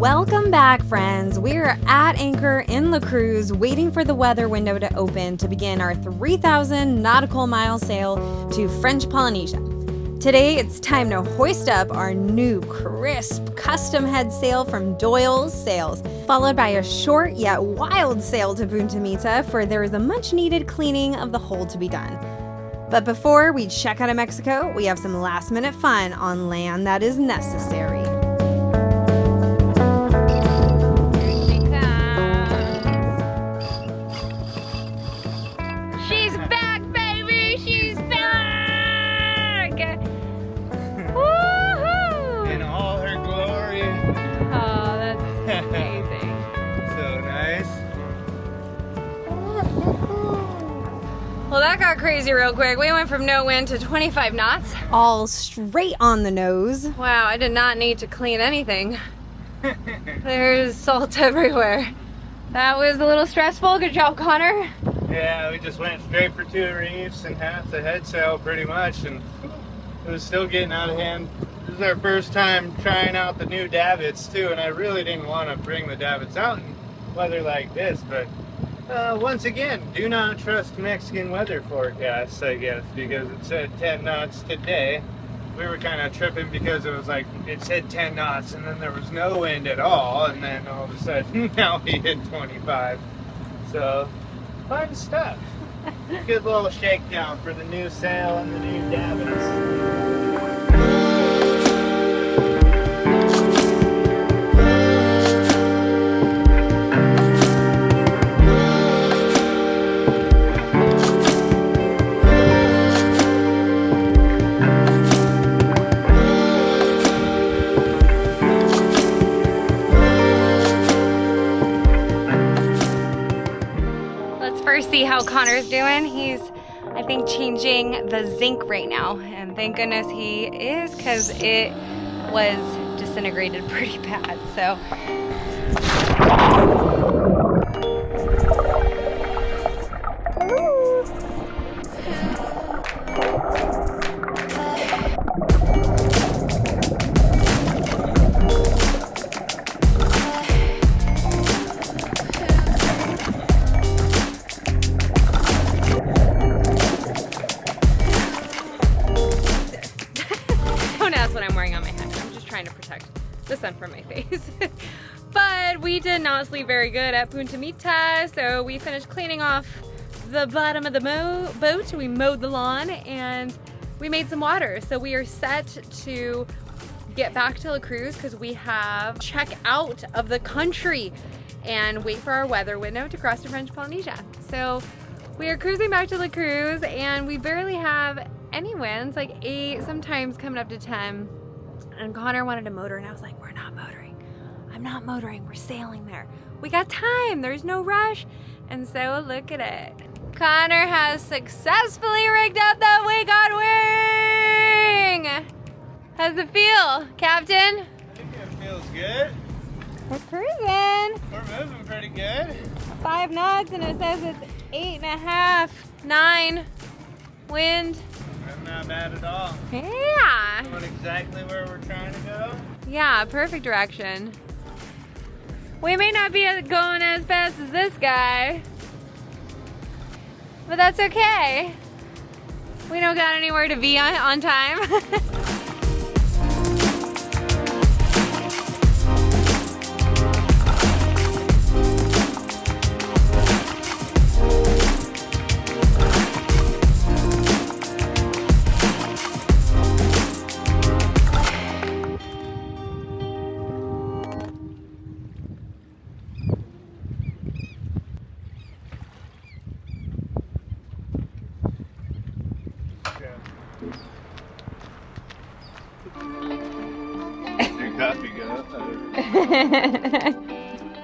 Welcome back, friends. We're at anchor in La Cruz, waiting for the weather window to open to begin our 3,000 nautical mile sail to French Polynesia. Today, it's time to hoist up our new, crisp, custom head sail from Doyle's Sails, followed by a short yet wild sail to Punta Mita, for there is a much-needed cleaning of the hull to be done. But before we check out of Mexico, we have some last-minute fun on land that is necessary. Well, that got crazy real quick. We went from no wind to 25 knots. All straight on the nose. Wow, I did not need to clean anything. There's salt everywhere. That was a little stressful. Good job, Connor. Yeah, we just went straight for 2 reefs and half the head sail pretty much, and it was still getting out of hand. This is our first time trying out the new davits too, and I really didn't want to bring the davits out in weather like this, but once again, do not trust Mexican weather forecasts, I guess, because it said 10 knots today. We were kind of tripping because it was like, it said 10 knots and then there was no wind at all, and then all of a sudden now we hit 25. So, fun stuff. Good little shakedown for the new sail and the new davits. See how Connor's doing. He's, I think, changing the zinc right now, and thank goodness he is, because it was disintegrated pretty bad. So the sun from my face. But we did not sleep very good at Punta Mita, so we finished cleaning off the bottom of the boat. We mowed the lawn and we made some water. So we are set to get back to La Cruz because we have check out of the country and wait for our weather window to cross to French Polynesia. So we are cruising back to La Cruz and we barely have any winds, like 8, sometimes coming up to 10. And Connor wanted to motor, and I was like, we're not motoring. I'm not motoring, we're sailing there. We got time, there's no rush. And so look at it. Connor has successfully rigged up that wing on wing. How's it feel, Captain? I think it feels good. We're cruising. We're moving pretty good. 5 knots, and it says it's 8.5, 9 wind. That's not bad at all. Yeah. Going exactly where we're trying to go. Yeah, perfect direction. We may not be going as fast as this guy, but that's okay. We don't got anywhere to be on time.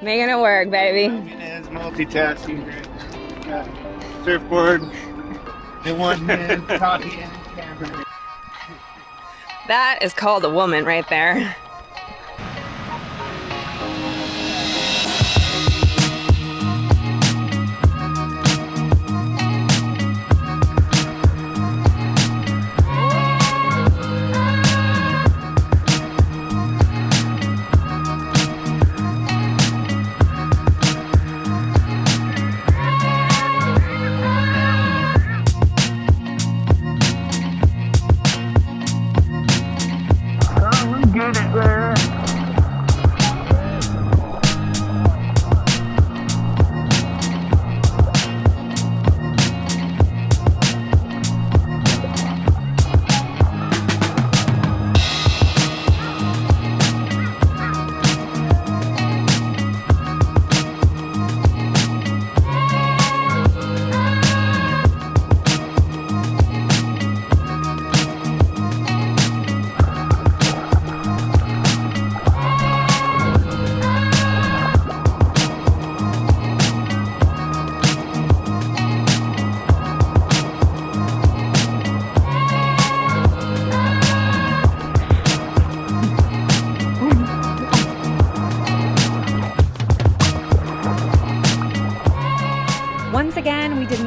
Making it work, baby. It is multitasking. Got surfboard in one hand, coffee in the camera. That is called a woman right there.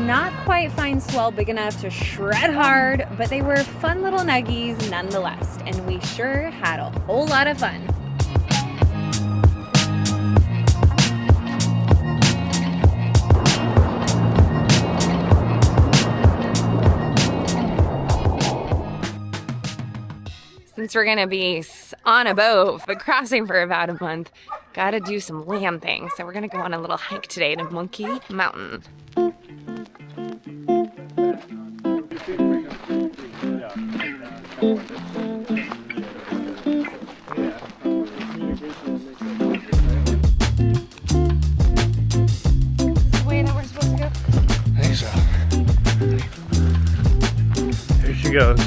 not quite find swell big enough to shred hard, but they were fun little nuggies nonetheless, and we sure had a whole lot of fun. Since we're gonna be on a boat, but crossing for about a month, gotta do some land things. So we're gonna go on a little hike today to Monkey Mountain. Is this the way that we're supposed to go? I think so. Here she goes.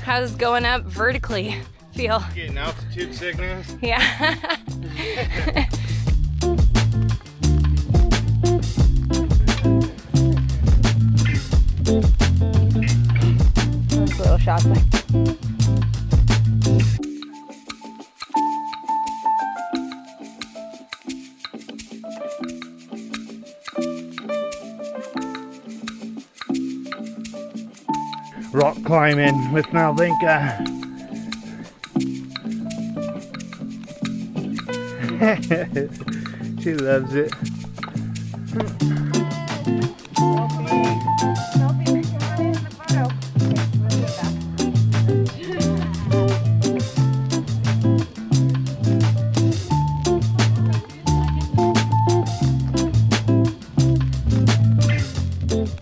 How's going up vertically feel? Getting altitude sickness. Yeah. Those little shots like. Rock climbing with Lancha. She loves it.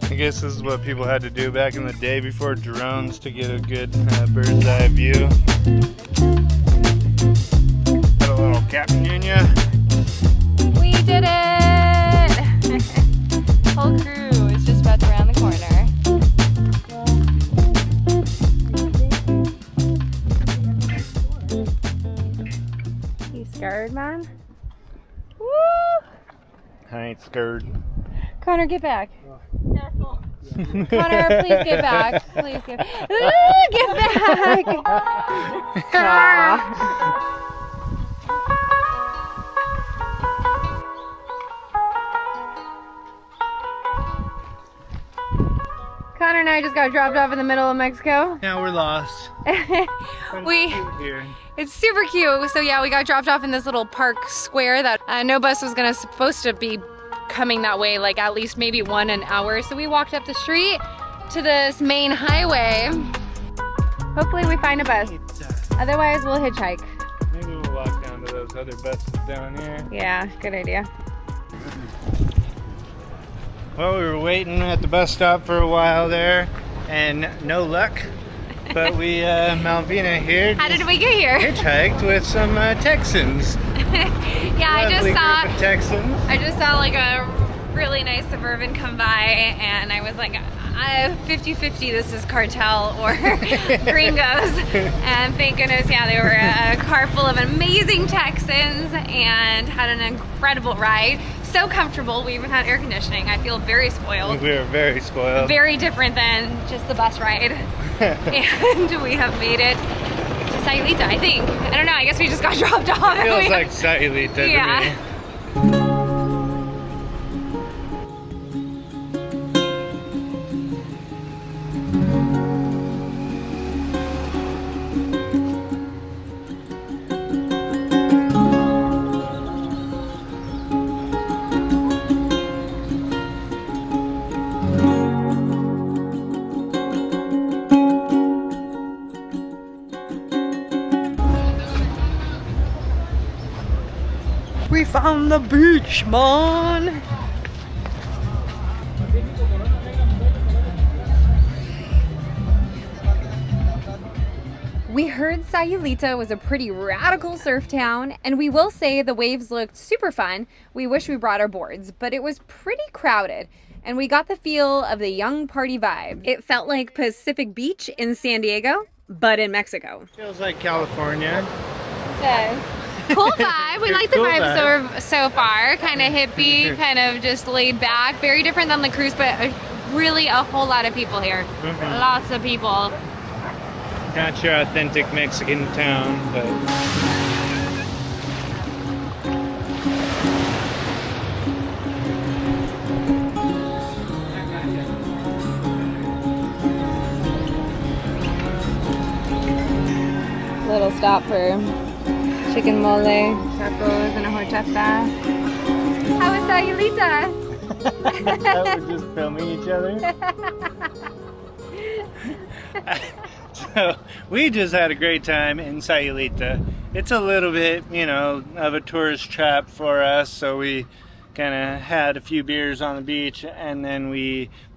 I guess this is what people had to do back in the day before drones to get a good bird's eye view. Got a little captain in ya. We did it! Whole crew is just about to round the corner. You scared, man? Woo! I ain't scared. Connor, get back. Careful. Connor, please get back. Please get back. Get back! Connor and I just got dropped off in the middle of Mexico. Now we're lost. It's super cute. So yeah, we got dropped off in this little park square that no bus was supposed to be coming that way, like at least maybe an hour. So we walked up the street to this main highway. Hopefully we find a bus. Otherwise we'll hitchhike. Maybe we'll walk down to those other buses down here. Yeah, good idea. Well, we were waiting at the bus stop for a while there, and no luck. But we, Malvina here, How did we get here? hitchhiked with some Texans. Yeah, Lovely group of Texans. I just saw like a really nice Suburban come by, and I was like, 50-50, this is cartel or gringos. And thank goodness, yeah, they were a car full of amazing Texans and had an incredible ride. So comfortable. We even had air conditioning. I feel very spoiled. We were very spoiled. Very different than just the bus ride. And we have made it to Sayulita, I think. I don't know, I guess we just got dropped off. Feels like Sayulita to me. We found the beach, man! We heard Sayulita was a pretty radical surf town, and we will say the waves looked super fun. We wish we brought our boards, but it was pretty crowded, and we got the feel of the young party vibe. It felt like Pacific Beach in San Diego, but in Mexico. Feels like California. It does. Cool vibe. We like the Cool vibe so far. Kind of hippie, kind of just laid back. Very different than the cruise, but really a whole lot of people here. Lots of people. Not your authentic Mexican town, but Little stop for chicken mole, tacos, and a horchata. How was Sayulita? we're just filming each other. So we just had a great time in Sayulita. It's a little bit, you know, of a tourist trap for us, so we kind of had a few beers on the beach, and then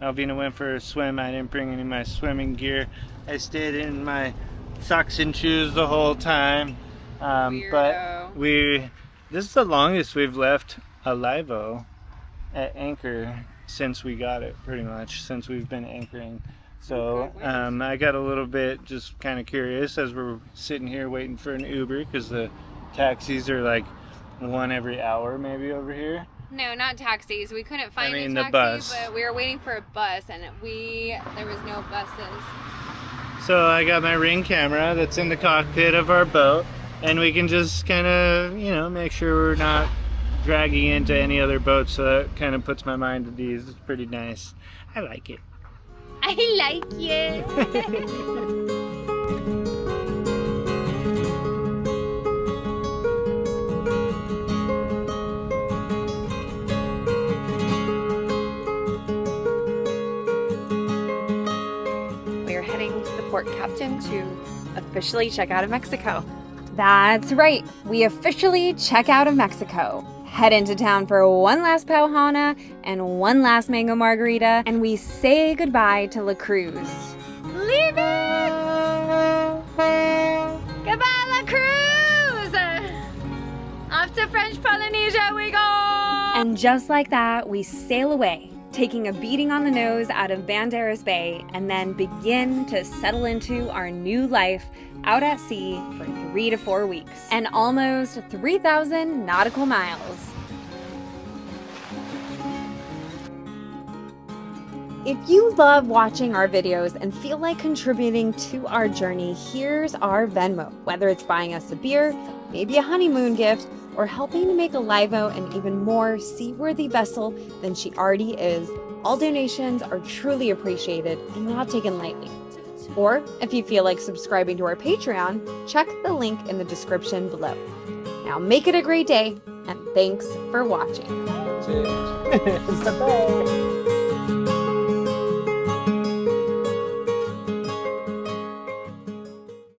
Malvina went for a swim. I didn't bring any of my swimming gear. I stayed in my socks and shoes the whole time. But this is the longest we've left Alivo at anchor since we got it, pretty much, since we've been anchoring. So I got a little bit just kind of curious as we're sitting here waiting for an Uber, because the taxis are like one every hour maybe over here. No, not taxis. We couldn't find a the taxi, bus. but we were waiting for a bus, and there was no buses. So I got my Ring camera that's in the cockpit of our boat, and we can just kind of, you know, make sure we're not dragging into any other boats, so that kind of puts my mind at ease. It's pretty nice. I like it. I like it. We're heading to the port captain to officially check out of Mexico. That's right, we officially check out of Mexico. Head into town for one last Pauhana and one last mango margarita, and we say goodbye to La Cruz. Leave it! Goodbye, La Cruz! Off to French Polynesia we go! And just like that, we sail away, taking a beating on the nose out of Banderas Bay, and then begin to settle into our new life out at sea for 3 to 4 weeks and almost 3,000 nautical miles. If you love watching our videos and feel like contributing to our journey, here's our Venmo. Whether it's buying us a beer, maybe a honeymoon gift, or helping to make Alivo an even more seaworthy vessel than she already is, all donations are truly appreciated and not taken lightly. Or if you feel like subscribing to our Patreon, check the link in the description below. Now make it a great day, and thanks for watching. Bye.